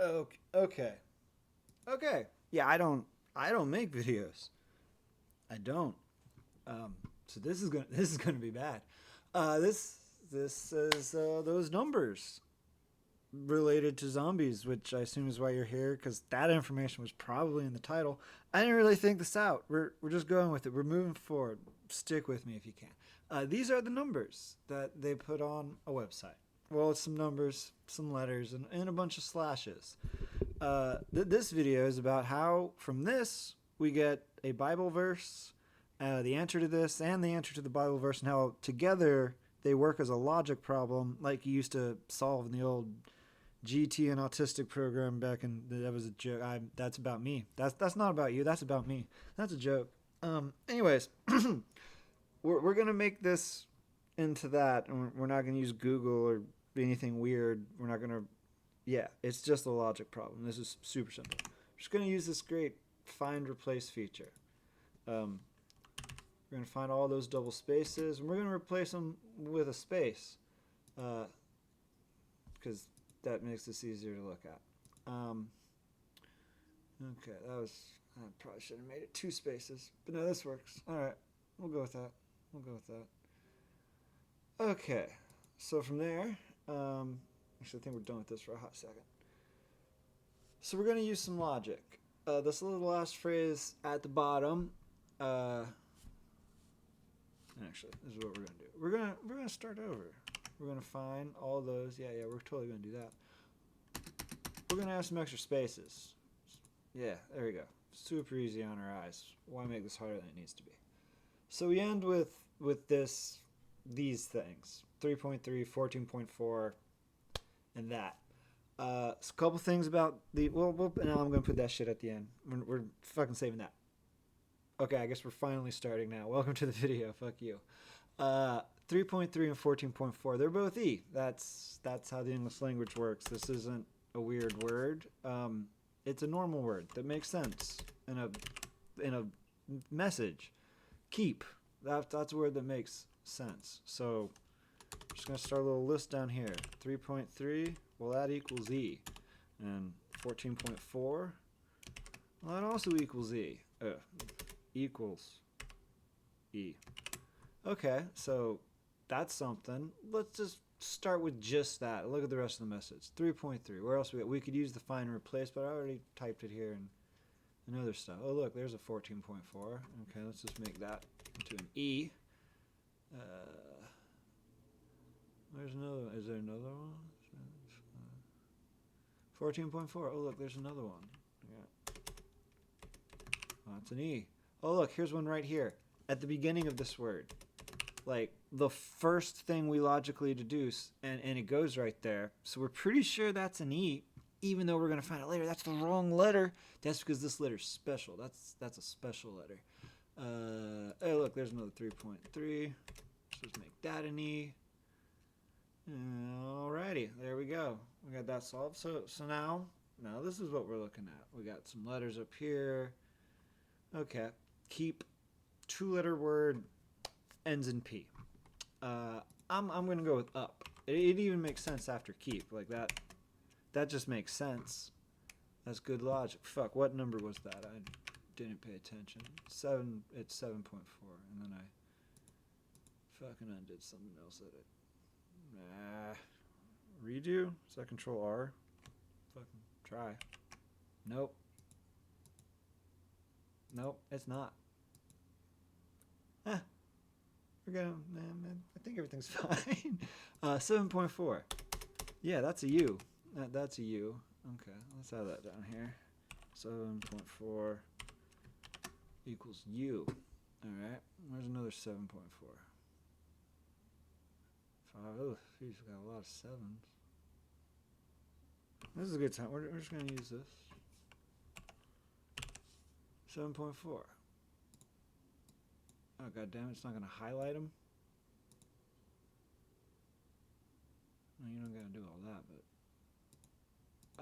Okay. Okay. Okay. Yeah, I don't make videos. I don't. Um, so this is gonna be bad. This is those numbers related to zombies, which I assume is why you're here, because that information was probably in the title. I didn't really think this out. We're just going with it. We're moving forward. Stick with me if you can. These are the numbers that they put on a website. Well, it's some numbers, some letters, and a bunch of slashes. This video is about how from this we get a Bible verse, the answer to this, and the answer to the Bible verse, and how together they work as a logic problem, like you used to solve in the old GT and autistic program back in. That was a joke. That's about me. That's not about you. That's about me. That's a joke. Anyways, we're gonna make this into that, and we're not gonna use Google or anything weird. We're not gonna. Yeah, it's just a logic problem. This is super simple. We're just gonna use this great find replace feature. Um, we're gonna find all those double spaces, and we're gonna replace them with a space, because that makes this easier to look at. Okay, that was. I probably should have made it two spaces, but no, this works. All right, we'll go with that. We'll go with that. Okay, so from there, actually, I think we're done with this for a hot second. So we're gonna use some logic. This little last phrase at the bottom. Actually, this is what we're gonna do. We're gonna start over. We're gonna find all those. Yeah, we're totally gonna do that. We're gonna have some extra spaces. Yeah, there we go. Super easy on our eyes. Why make this harder than it needs to be? So we end with these things: 3.3, 14.4, and that. A couple things about the now I'm gonna put that shit at the end. We're fucking saving that. Okay, I guess we're finally starting now. Welcome to the video. Fuck you. 3.3 and 14.4. They're both E. That's how the English language works. This isn't a weird word. It's a normal word that makes sense in a message. Keep. That's a word that makes sense. So I'm just gonna start a little list down here. 3.3. Well, that equals E, and 14.4. Well, that also equals E. Equals E. Okay, so that's something. Let's just start with just that. Look at the rest of the message. 3.3. Where else we could use the find and replace, but I already typed it here and other stuff. Oh, look, there's a 14.4. Okay, let's just make that into an E. There's another. Is there another one? 14.4. Oh, look, there's another one. Yeah. Oh, it's an E. Oh, look, here's one right here at the beginning of this word. Like the first thing we logically deduce, and it goes right there. So we're pretty sure that's an E, even though we're going to find out later that's the wrong letter. That's because this letter's special. That's a special letter. Hey, look, there's another 3.3. Let's just make that an E. Alrighty, there we go. We got that solved. So now this is what we're looking at. We got some letters up here. Okay, keep 2-letter word ends in P. I'm gonna go with up. It even makes sense after keep like that. That just makes sense. That's good logic. Fuck, what number was that? I didn't pay attention. 7. It's 7.4, and then I fucking undid something else at it. Redo? Is that Control R? Fucking try. Nope. Nope, it's not. We're gonna. I think everything's fine. 7.4. Yeah, that's a U. That's a U. Okay, let's have that down here. 7.4 equals U. All right. Where's another 7.4? 5. Oh, geez, we got a lot of 7s. This is a good time. We're just going to use this. 7.4. Oh, god damn it, it's not going to highlight them? No, you don't got to do all that, but...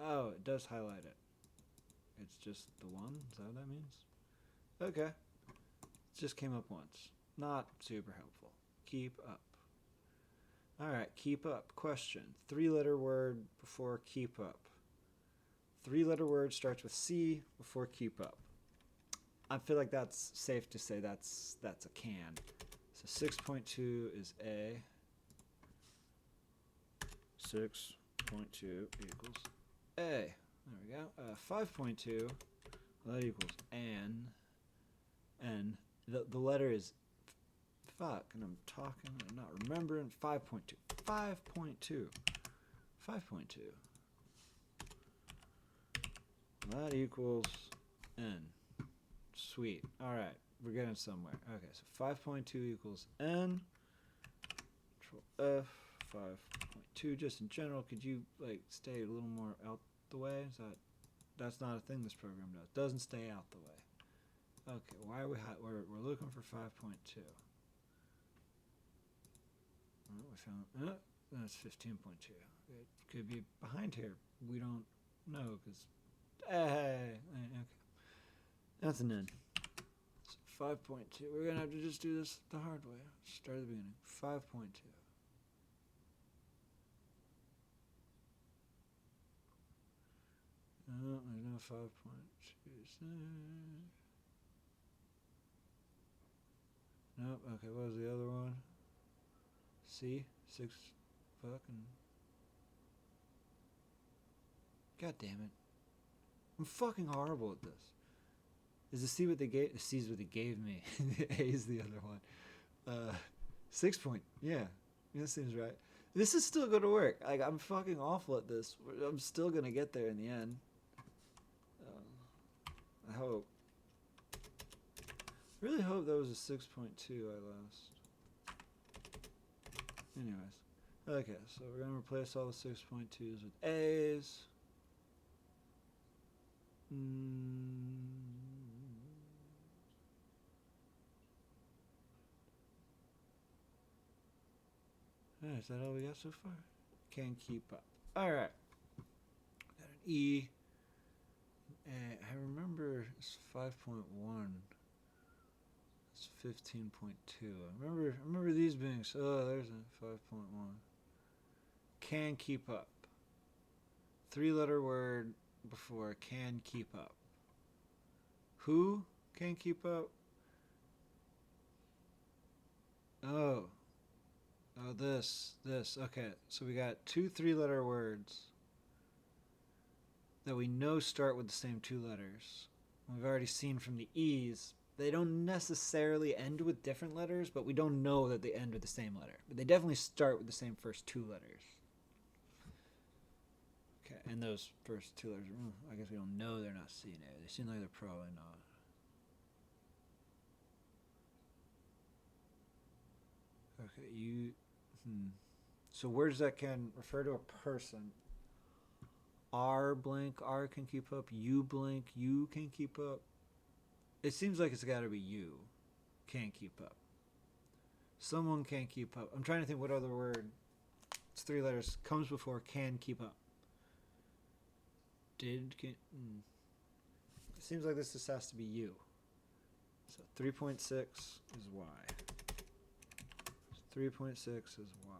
Oh, it does highlight it. It's just the one? Is that what that means? Okay. It just came up once. Not super helpful. Keep up. Alright, keep up. Question. 3-letter word before keep up. 3-letter word starts with C before keep up. I feel like that's safe to say that's a can. So 6.2 is A. 6.2 equals A. There we go. 5.2, well, that equals N. N. The letter is fuck, and I'm talking and not remembering. 5.2. 5.2. 5.2. That equals N. Sweet. Alright, we're getting somewhere. Okay, so 5.2 equals N. Control F. 5.2. Just in general, could you like stay a little more out the way? That's not a thing this program does. Doesn't stay out the way. Okay, why are we're looking for 5.2. Oh, we found that's 15.2. It could be behind here. We don't know because okay, that's an N. So 5.2. We're gonna have to just do this the hard way. Start at the beginning. 5.2. No, there's no 5.2. Nope. Okay, what was the other one? C? 6 fucking... God damn it. I'm fucking horrible at this. Is the C what they gave? The C's what they gave me. The A is the other one. 6 point... Yeah. That seems right. This is still going to work. Like, I'm fucking awful at this. I'm still going to get there in the end. I hope. Really hope that was a 6.2 I lost. Anyways. Okay, so we're going to replace all the 6.2s with A's. Is that all we got so far? Can't keep up. Alright. Got an E. I remember it's 5.1. It's 15.2. I remember these being there's a 5.1. Can keep up. 3-letter word before can keep up. Who can keep up? Oh, this. Okay, so we got 2 3-letter words that we know start with the same 2 letters. We've already seen from the E's, they don't necessarily end with different letters, but we don't know that they end with the same letter. But they definitely start with the same first 2 letters. Okay, and those first 2 letters, I guess we don't know they're not C and A. They seem like they're probably not. Okay, So words that can refer to a person. R blank, R can keep up. U blank, U can keep up. It seems like it's got to be you. Can't keep up. Someone can't keep up. I'm trying to think what other word. It's 3 letters. Comes before can keep up. It seems like this just has to be you. So 3.6 is Y. 3.6 is Y.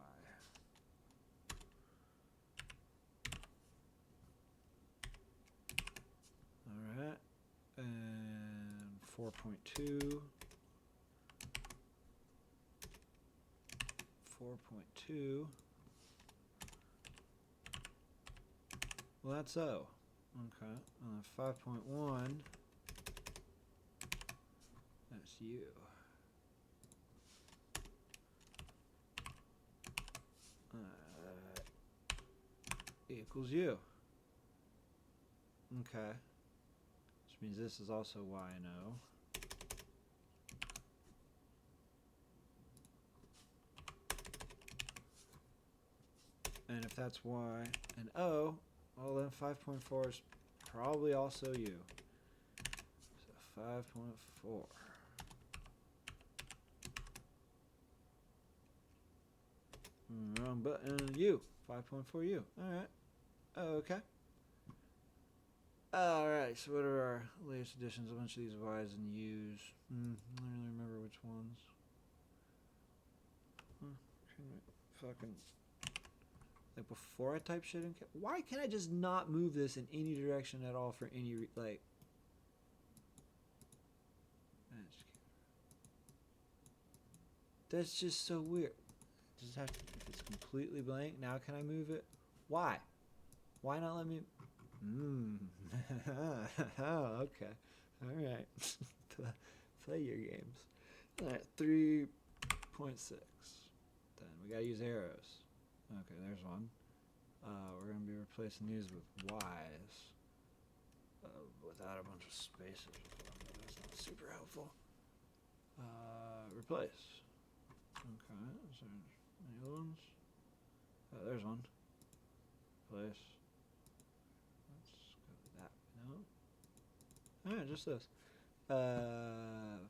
Alright. And 4.2. 4.2. Well, that's O. Okay. 5.1. That's U. Equals U. Okay. Which means this is also Y and O. And if that's Y and O, well then 5.4 is probably also U. So 5.4. Wrong button. U. 5.4U. Alright. Okay. Alright, so what are our latest additions? A bunch of these Y's and U's. I don't really remember which ones. Fucking Like before I type shit in. Why can't I just not move this in any direction at all for any like? That's just so weird. Just have to, if it's completely blank. Now can I move it? Why? Why not let me? Oh, okay. All right. Play your games. All right, 3.6. Then we gotta use arrows. Okay, there's one. We're gonna be replacing these with Y's without a bunch of spaces. That's not super helpful. Replace. Okay, is there any other ones? Oh, there's one. Place. Let's go with that. No. Alright, just this. I'm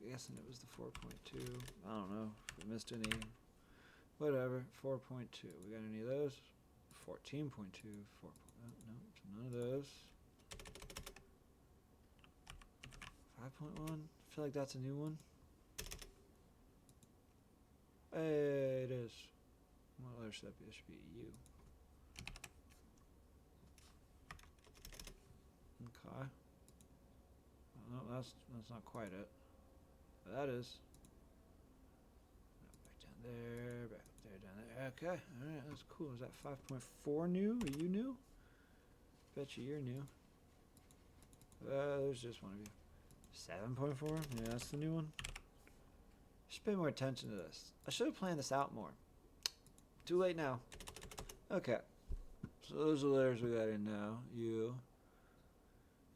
guessing it was the 4.2. I don't know if we missed any. Whatever. 4.2. We got any of those? 14.2. 4. No, none of those. 5.1. I feel like that's a new one. Hey, it is. What letter should that be? It should be a U. Okay. No, that's not quite it. But that is. Back down there, back up there, down there. Okay, alright, that's cool. Is that 5.4 new? Are you new? Bet you're new. There's just one of you. 7.4? Yeah, that's the new one. Should pay more attention to this. I should have planned this out more. Too late now. Okay. So those are the letters we got in now. U.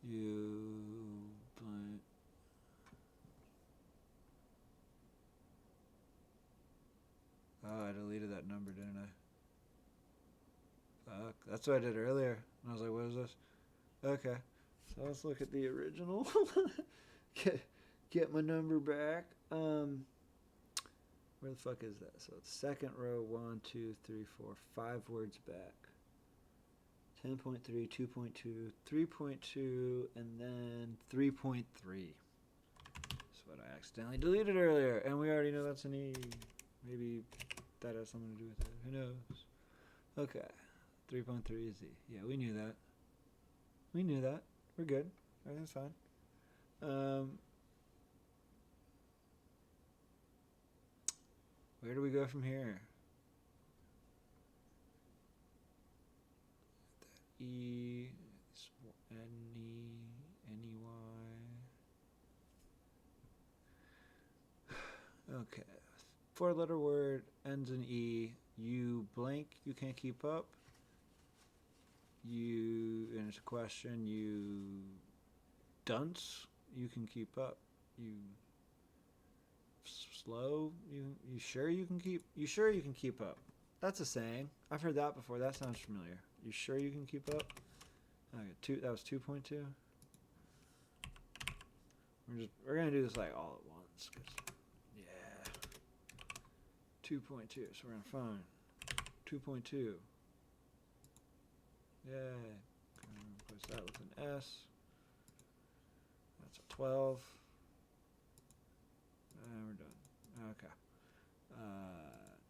Blank. Oh, I deleted that number, didn't I? Fuck. That's what I did earlier. And I was like, what is this? Okay. So let's look at the original. Get my number back. Where the fuck is that? So it's second row, 1, 2, 3, 4, 5 words back. 10.3, 2.2, 3.2, and then 3.3. That's what I accidentally deleted earlier, and we already know that's an E. Maybe that has something to do with it. Who knows? Okay. 3.3 is E. Yeah, we knew that. We knew that. We're good. Everything's fine. Where do we go from here? E, N-E-Y. Okay. 4-letter word ends in E. You blank, you can't keep up. You, and it's a question, you dunce, you can keep up. You slow, you sure you can keep up? That's a saying. I've heard that before. That sounds familiar. You sure you can keep up? Okay, that was 2.2. We're gonna do this like all at once. Yeah. 2.2. So we're gonna find 2.2. Yay. Replace that with an S. That's a 12. And we're done. Okay.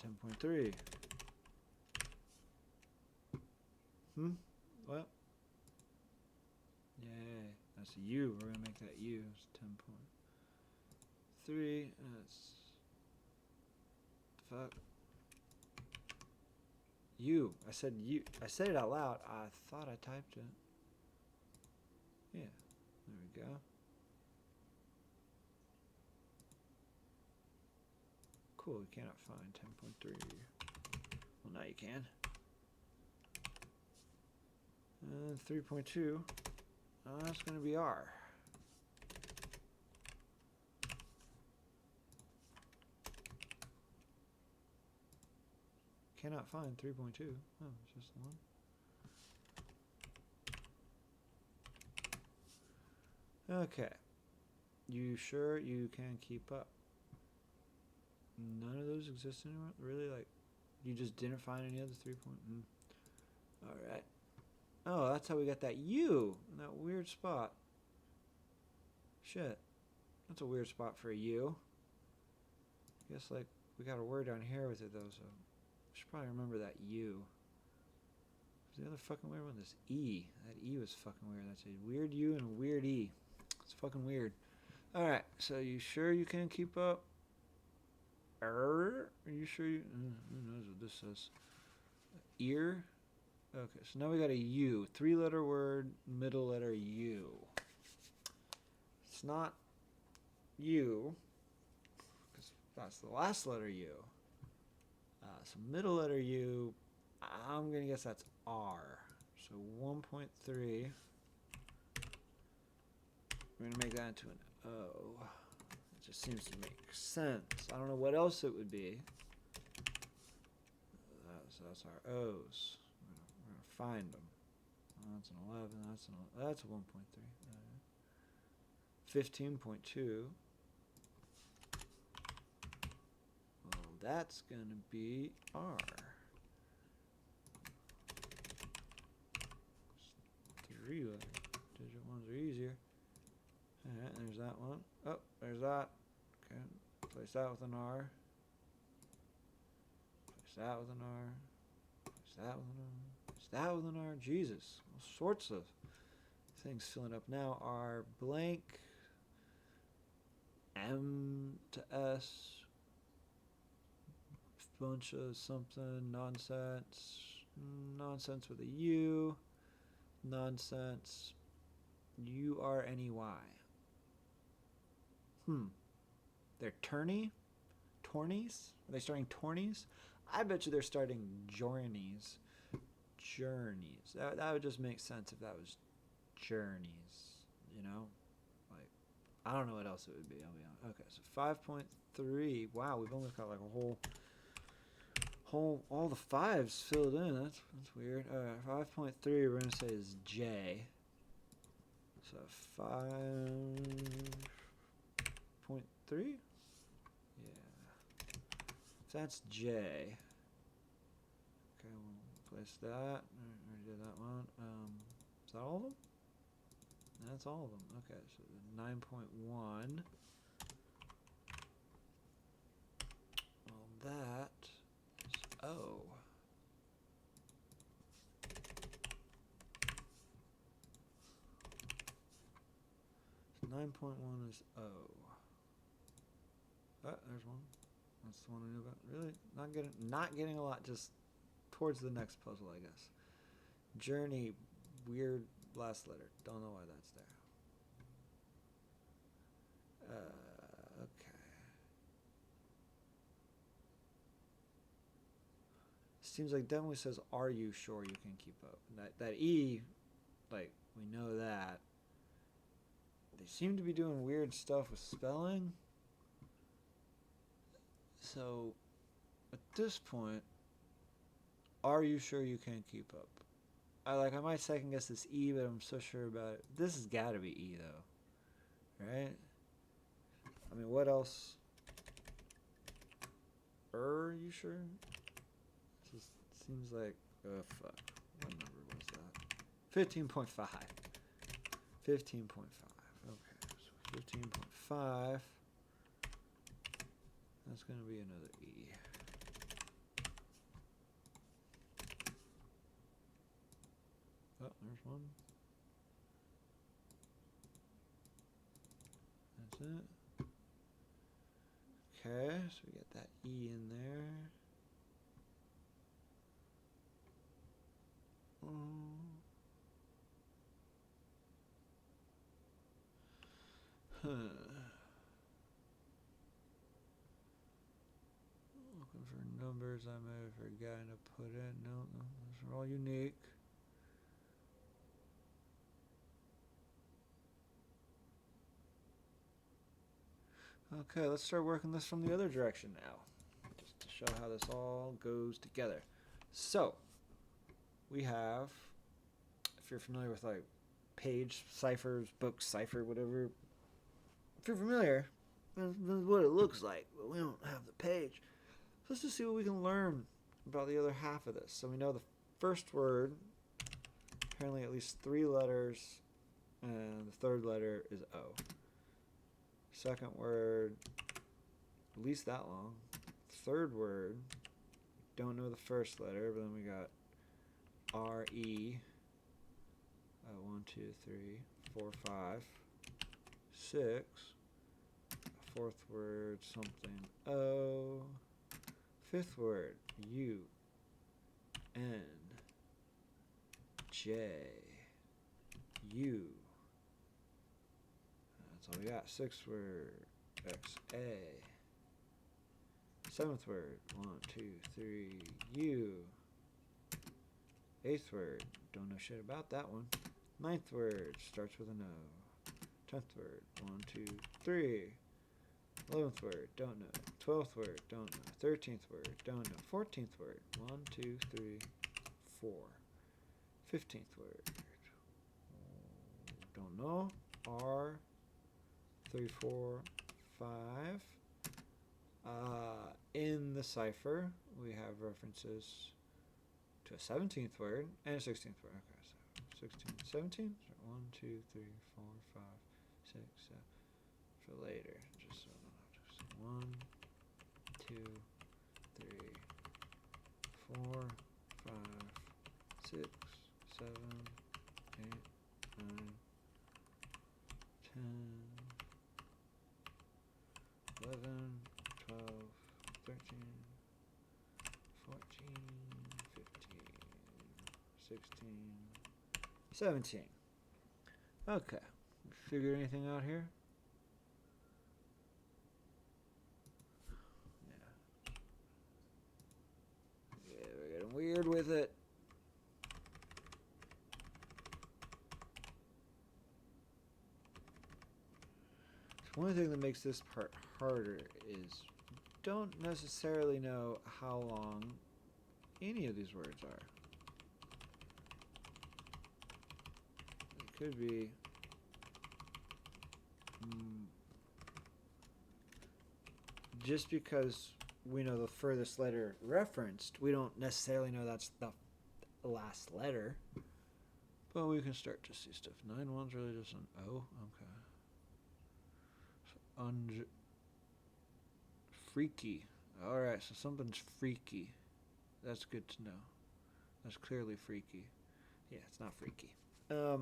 10.3. What? Yay. That's a U. We're going to make that U. It's 10.3. That's... Fuck. U. I said U. I said it out loud. I thought I typed it. Yeah. There we go. Cool. We cannot find 10.3. Well, now you can. 3.2. That's going to be R. Cannot find 3.2. Oh, it's just the one. Okay. You sure you can keep up? None of those exist anymore? Really? Like, you just didn't find any other 3. Alright. Oh, that's how we got that U in that weird spot. Shit. That's a weird spot for a U. I guess, like, we got a word down here with it, though, so Should probably remember that U. The other fucking weird one, this E. That E was fucking weird. That's a weird U and a weird E. It's fucking weird. Alright, so you sure you can keep up? Are you sure you... who knows what this says? Ear? Okay, so now we got a U. 3-letter word, middle letter U. It's not U, because that's the last letter U. So middle letter U, I'm going to guess that's R. So 1.3. We're going to make that into an O. It just seems to make sense. I don't know what else it would be. So that's our O's. We're going to find them. That's an 11. That's a 1.3. 15.2. Well, that's going to be R. 3-digit ones are easier. Alright, there's that one. Oh, there's that. Okay, place that with an R. Place that with an R. Place that with an R. Place that with an R. Jesus, all sorts of things filling up now are blank. M to S. Bunch of something. Nonsense. Nonsense with a U. Nonsense. U-R-N-E-Y. They're tourneys? Are they starting tourneys? I bet you they're starting journeys. Journeys. That would just make sense if that was journeys. You know? Like, I don't know what else it would be. I'll be honest. Okay, so 5.3. Wow, we've almost got like a whole all the 5s filled in. That's weird. Alright, 5.3 we're gonna say is J. So 5.3? Yeah. So that's J. Okay, we'll place that. I already did that one. Is that all of them? That's all of them. Okay, so 9.1. Well, that is O. So 9.1 is O. Oh, there's one. That's the one I knew about. Really? Not getting a lot, just towards the next puzzle, I guess. Journey, weird last letter. Don't know why that's there. Okay. Seems like definitely says, are you sure you can keep up? That E, like, we know that. They seem to be doing weird stuff with spelling. So, at this point, are you sure you can keep up? I might second guess this E, but I'm so sure about it. This has got to be E, though. Right? I mean, what else? Are you sure? Just seems like, oh, fuck. What number was that? 15.5. 15.5. Okay, so 15.5. That's going to be another E. Oh, there's one. That's it. Okay, so we get that E in there. Looking for numbers I may have forgotten to put in. No, those are all unique. Okay, let's start working this from the other direction now, just to show how this all goes together. So, we have, if you're familiar with like page ciphers, book cipher, whatever, if you're familiar, that's what it looks like, but we don't have the page. So let's just see what we can learn about the other half of this. So we know the first word, apparently at least 3 letters, and the third letter is O. Second word, at least that long. Third word, don't know the first letter, but then we got R-E. 1, 2, 3, 4, 5, 6. Fourth word, something. O. Fifth word, U. N. J. U. That's all we got. Sixth word, X. A. Seventh word, 1, 2, 3, U. Eighth word, don't know shit about that one. Ninth word, starts with an O. 10th word, 1, 2, 3. 11th word, don't know. 12th word, don't know. 13th word, don't know. 14th word, 1, 2, 3, 4. 15th word, don't know. R, 3, 4, 5. In the cipher, we have references to a 17th word and a 16th word. Okay, so 16, 17? 1, 2, 3, 4, 5, 6, 7. For later, just so I don't have to say 1, 2, 3, 4, 5, 6, 7, 8, 9, 10, 11, 12, 13, 14, 15, 16, 17. Okay. Figure anything out here? Yeah, we're getting weird with it. One thing that makes this part harder is don't necessarily know how long any of these words are. It could be just because we know the furthest letter referenced, we don't necessarily know that's the last letter. But we can start to see stuff. 9-1's really just an O. Okay. So freaky. Alright, so something's freaky. That's good to know. That's clearly freaky. Yeah, it's not freaky. What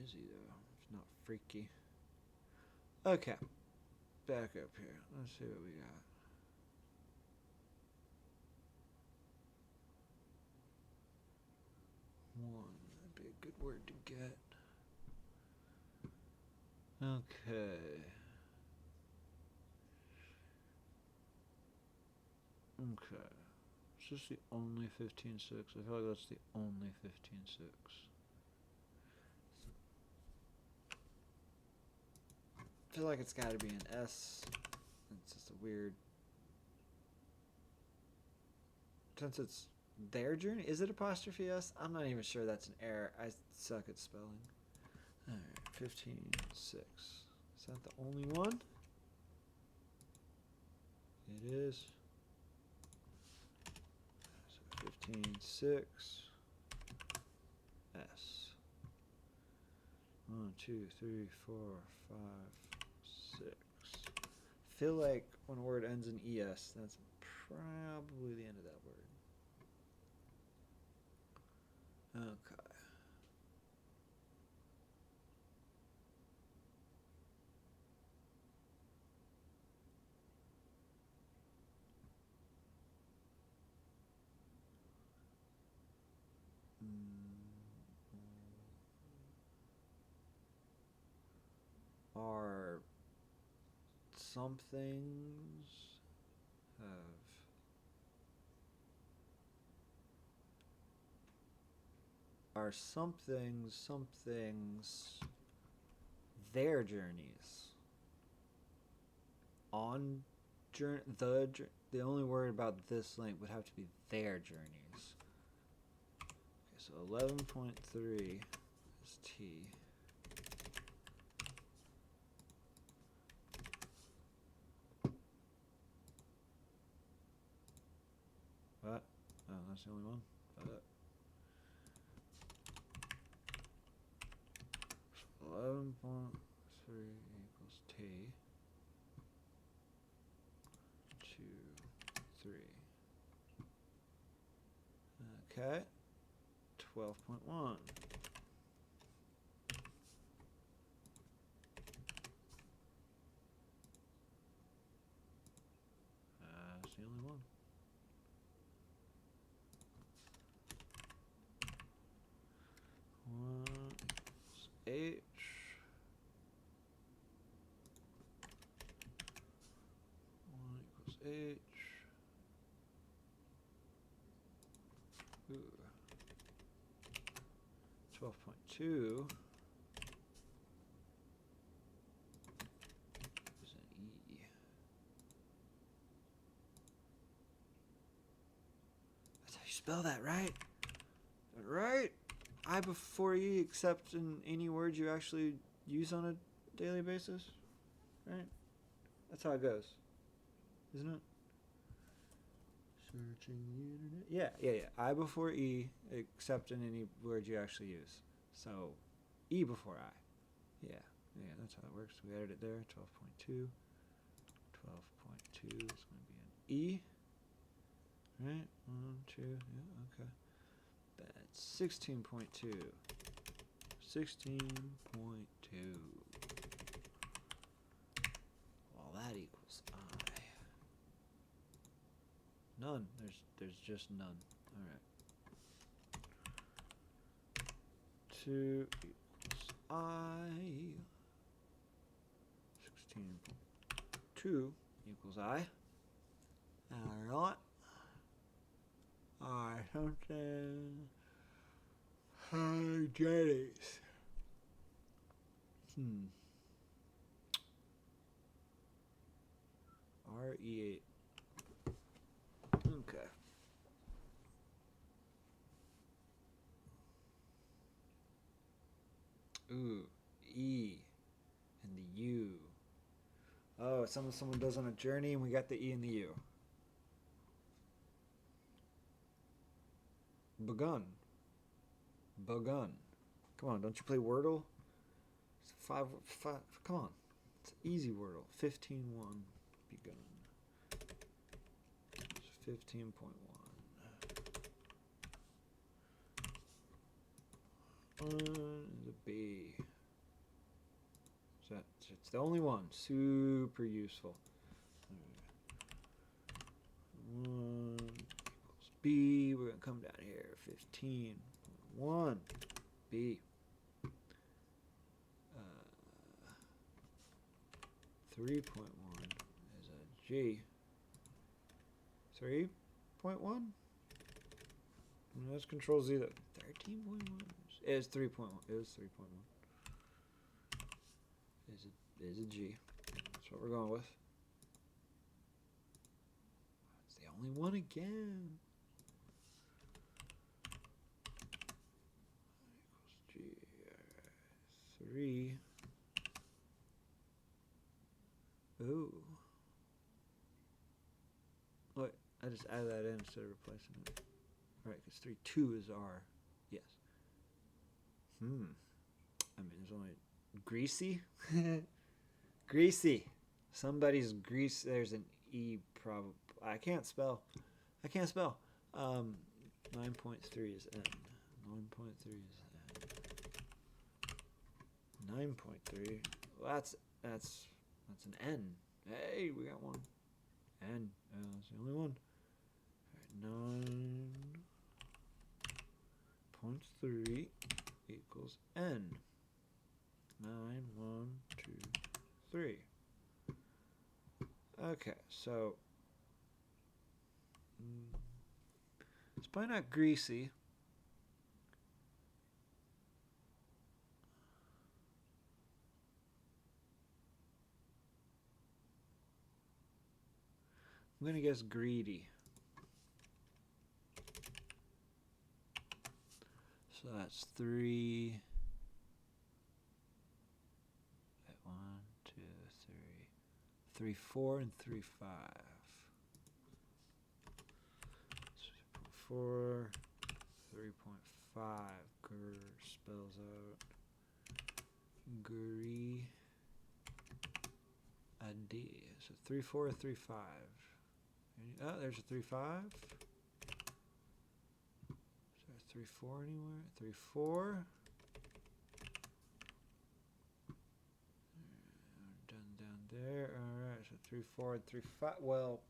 is he though? It's not freaky. Okay. Back up here. Let's see what we got. One. That'd be a good word to get. Okay. Okay. Is this the only 15-6? I feel like that's the only 15-6. I feel like it's got to be an S. It's just a weird... Since it's their journey, is it apostrophe S? I'm not even sure that's an error. I suck at spelling. Alright, 15-6. Is that the only one? It is. So 15-6. S. 1, 2, 3, 4, 5, 6. I feel like when a word ends in ES, that's probably the end of that word. Okay. Are some things are some things their journeys on the only word about this link would have to be their journeys. Okay, so 11.3 is T. that's the only one. 11.3 equals T. 2, 3. Okay. 12.1. That's the only one. 1 equals H. 1 equals H. Ooh. 12.2 is an E. That's how you spell that, right? Right? I before E, except in any word you actually use on a daily basis, right? That's how it goes, isn't it? Searching the internet. Yeah. I before E, except in any word you actually use. So, E before I. Yeah, that's how it works. We added it there. 12.2. 12.2 is going to be an E. Right? 1, 2. Yeah, okay. That's 16.2. 16.2. Well, that equals I. None. There's just none. All right. 2 equals I. 16.2 equals I. Alright. Alright, something. Hygienics. RE8. Okay. Ooh, E and the U. Oh, someone does on a journey, and we got the E and the U. Begun. Come on, don't you play Wordle? It's five. Come on, it's easy Wordle. 15.1. Begun. It's 15.1. The B. It's the only one. Super useful. 1 equals B. We're going to come down here. 15.1. B. 3.1 is a G. 3.1? That's Control Z. 13.1 is 3.1. It was 3.1. Is a G. That's what we're going with. It's the only one again. Equals G. 3. Ooh. Wait, I just added that in instead of replacing it. Right, because 3.2 is R. Yes. I mean, there's only greasy. Greasy. Somebody's grease. There's an E probably. I can't spell. 9.3 is N. 9.3 is N. 9.3. Well, that's an N. Hey, we got one. N. That's the only one. All right, 9.3 equals N. 9, 1, 2, 3. Okay, so it's probably not greasy. I'm gonna guess greedy. So that's 3. 1, 2, 3. 3, 4, and 3, 5. 4, 3.5. Grr spells out gree a D. So 3, 4, 3, 5. Oh, there's a 3, 5. Is there a 3, 4 anywhere? 3, 4. Done down there. Alright, so 3, 4, 3, 5. Well,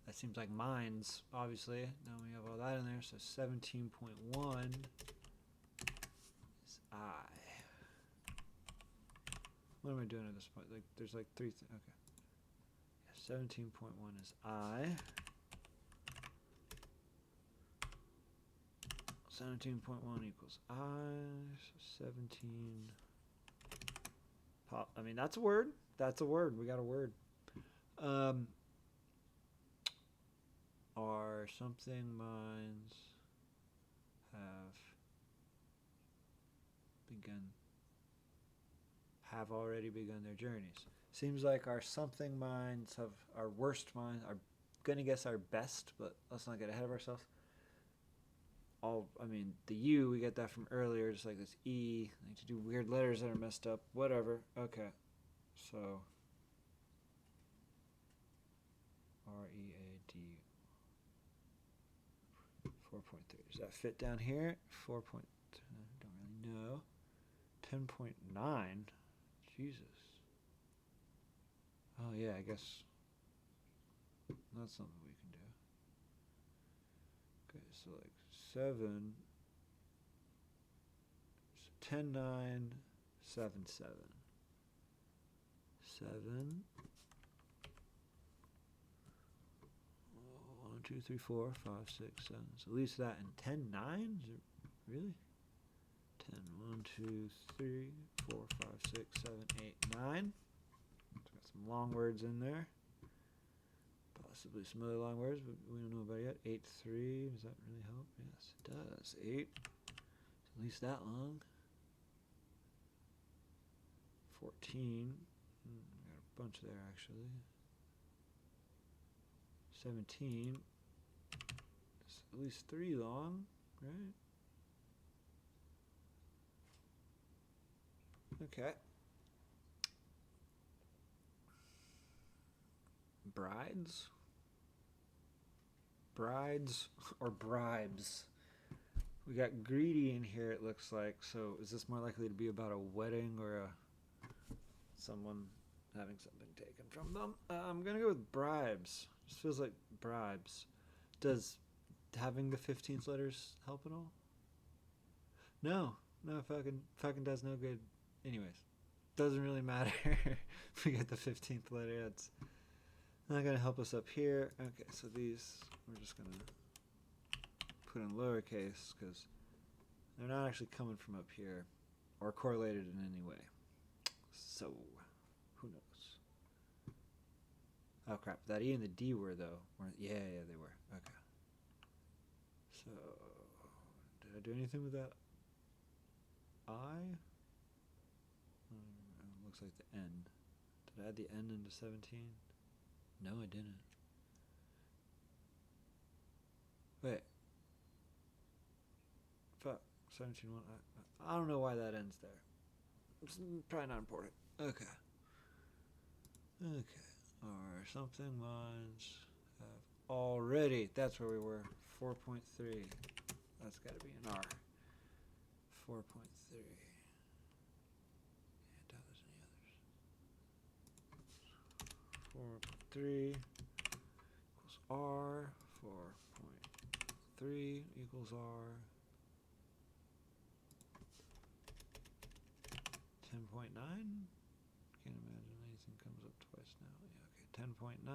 that seems like mines, obviously. Now we have all that in there. So 17.1 is I. What am I doing at this point? Like, there's like 3 things. Okay. Yeah, 17.1 is I. 17.1 equals I. So 17. I mean, that's a word. That's a word. We got a word. Are something mines have already begun their journeys. Seems like our something minds have our worst minds are gonna guess our best, but let's not get ahead of ourselves. I mean, the U, we get that from earlier, just like this E. I like to do weird letters that are messed up. Whatever. Okay. So READ 4.3. Does that fit down here? 4. Don't really know. 10.9. Jesus. Oh yeah, I guess that's something we can do. Okay, so like 7. So 10, 9, 7, 7. 7. 1, 2, 3, 4, 5, 6, 7. So at least that and 10, 9? Is it really? 10, 1, 2, 3, 4, 5, 6, 7, 8, 9. It's got some long words in there. Possibly some other long words, but we don't know about it yet. 8, 3. Does that really help? Yes, it does. 8. It's at least that long. 14. Got a bunch there, actually. 17. It's at least 3 long, right? Okay. Brides? Brides or bribes? We got greedy in here, it looks like. So is this more likely to be about a wedding or someone having something taken from them? I'm going to go with bribes. Just feels like bribes. Does having the 15th letters help at all? No, fucking does no good. Anyways, doesn't really matter. If we get the 15th letter, it's not going to help us up here. Okay, so these we're just going to put in lowercase because they're not actually coming from up here or correlated in any way. So, who knows? Oh crap, that E and the D were though. Yeah, they were. Okay. So, did I do anything with that I? Looks like the N. Did I add the N into 17? No, I didn't. Wait. Fuck. 17.1. I don't know why that ends there. It's probably not important. Okay. Or something lines have already. That's where we were. 4.3. That's got to be an R. 4.3. There's any others. 4.3 equals R. 4.3 equals R. 10.9. Can't imagine anything comes up twice now. Yeah, okay. 10.9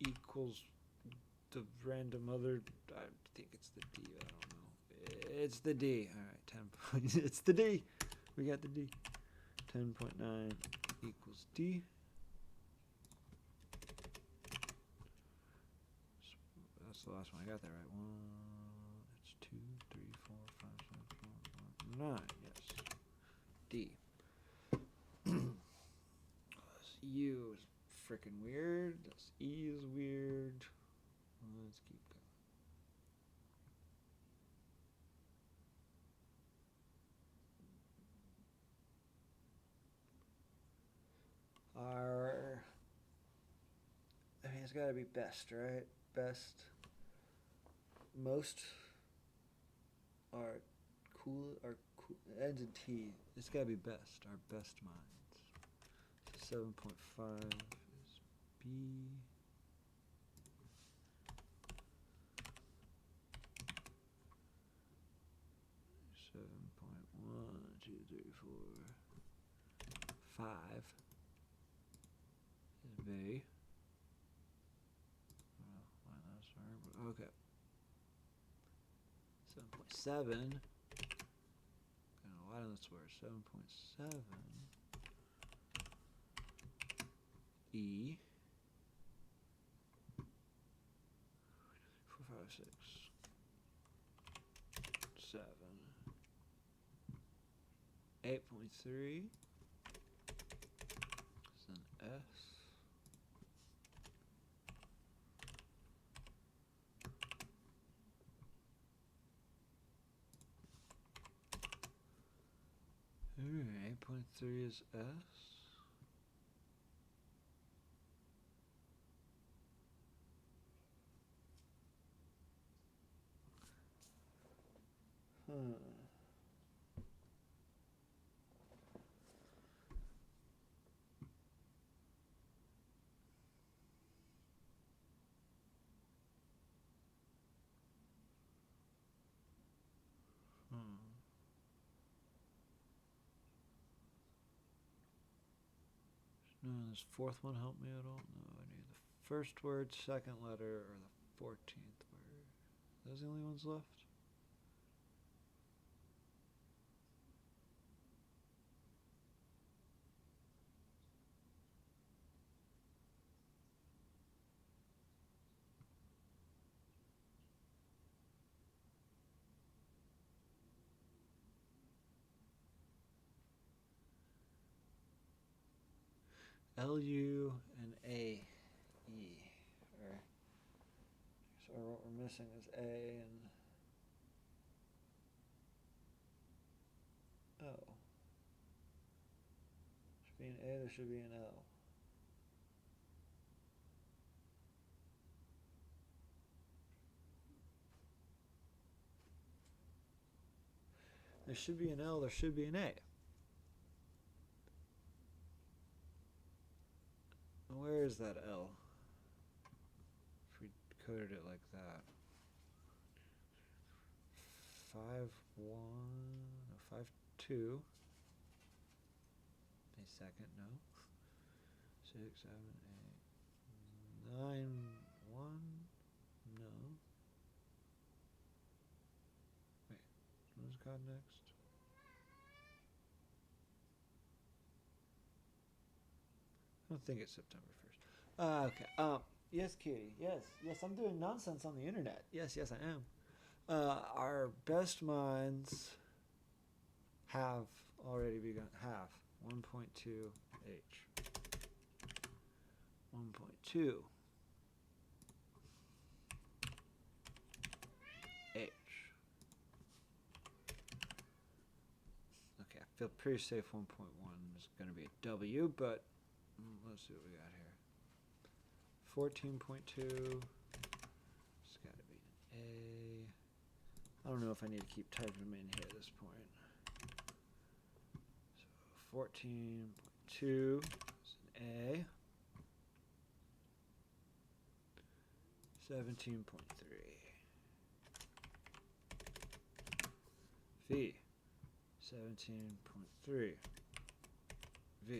equals the random other. I think it's the D. I don't know. It's the D. All right, 10. It's the D. We got the D. 10.9 equals D. That's the last one. I got that right. It's 2, 3, 4, 5, 6, 7, 8, 9. Yes. D. U is freaking weird. This E is weird. Let's keep going. I mean, it's got to be best, right? Best. Most are cool. Ends in T. It's got to be best. Our best minds. So 7.5 is B. 7.1, 2, 3, 4, 5 is B. Okay. 7.7. Got a lot of this word. 7.7 E. 4, 5, 6, 7. 8.3 is an S. Alright, 8.3 is S. No, this fourth one help me at all? No, I need the first word, second letter, or the 14th word. Those the only ones left? L-U and A-E. So what we're missing is A and O. Should be an A, there should be an L. There should be an L, there should be an A. Where is that L? If we coded it like that. 5, 1, no, 5, 2. A second, no. 6, 7, 8, 9, 1, no. Wait, what is God next? I don't think it's September 1st. Okay. Yes, Katie. Yes, I'm doing nonsense on the internet. Yes, I am. Our best minds have already begun. 1.2 H. 1.2 H. Okay, I feel pretty safe 1.1 is going to be a W, but let's see what we got here. 14.2. It's got to be an A. I don't know if I need to keep typing them in here at this point. So 14.2 is an A. 17.3. V. 17.3. V.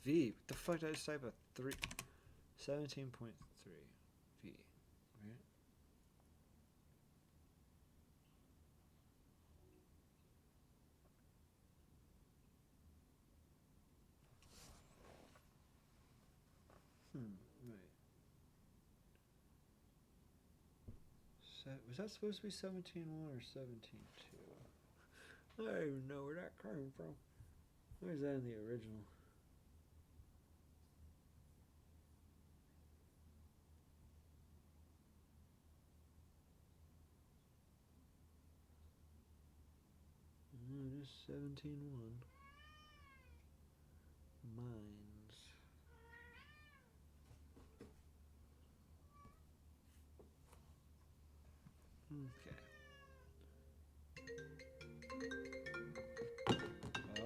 V. What the fuck did I just type a 3? 17.3. V. Right? Right. Was that supposed to be 17.1 or 17.2? I don't even know where that came from. Where is that in the original? 17-1. Mines. Okay.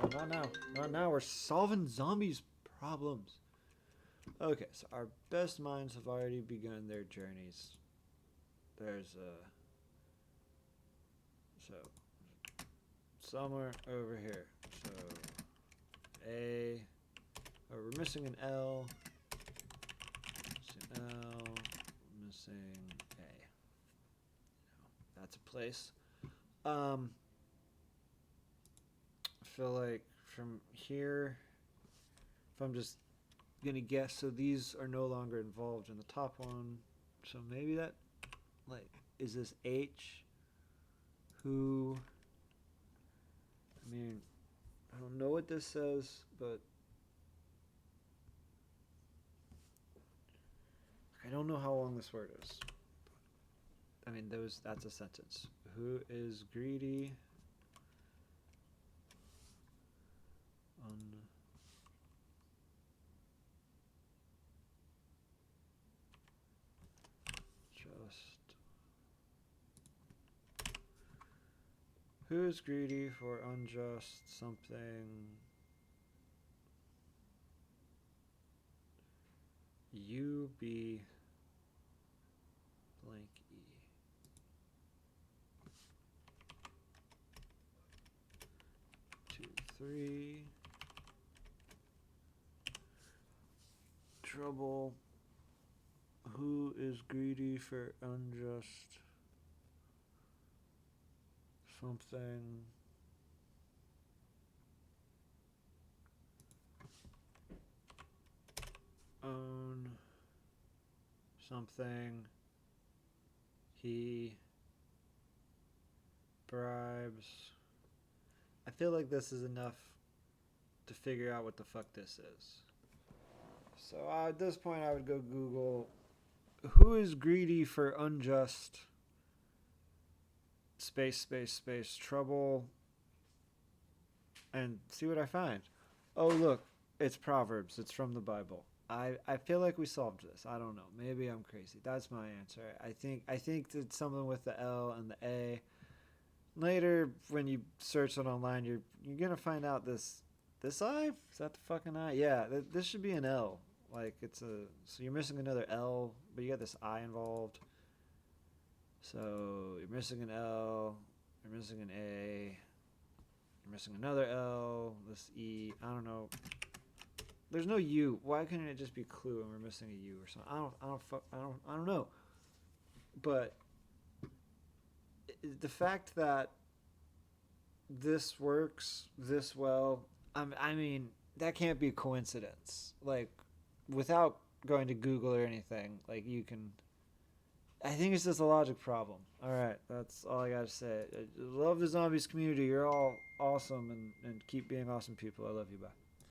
Oh, not now. Not now. We're solving zombies' problems. Okay, so our best minds have already begun their journeys. There's so somewhere over here. So A. Oh, we're missing an L. Missing L. Missing A. That's a place. I feel like from here, if I'm just gonna guess, so these are no longer involved in the top one. So maybe that, like, is this H? Who? I mean, I don't know what this says, but I don't know how long this word is. I mean, that's a sentence. Who is greedy? Who is greedy for unjust something? U B blank E. 2, 3. Trouble. Who is greedy for unjust something? Own something. He bribes. I feel like this is enough to figure out what the fuck this is. So at this point, I would go Google who is greedy for unjust space trouble and see what I find. Oh, look, it's Proverbs. It's from the Bible. I feel like we solved this. I don't know. Maybe I'm crazy. That's my answer. I think it's something with the L and the A. Later, when you search it online, you're gonna find out this I? Is that the fucking I? Yeah, this should be an L. Like so you're missing another L, but you got this I involved. So you're missing an L, you're missing an A, you're missing another L, this E. I don't know. There's no U. Why couldn't it just be clue and we're missing a U or something? I don't know. But the fact that this works this well, I mean, that can't be a coincidence. Like, without going to Google or anything, like, you can. I think it's just a logic problem. All right, that's all I gotta say. I love the zombies community. You're all awesome, and keep being awesome people. I love you. Bye.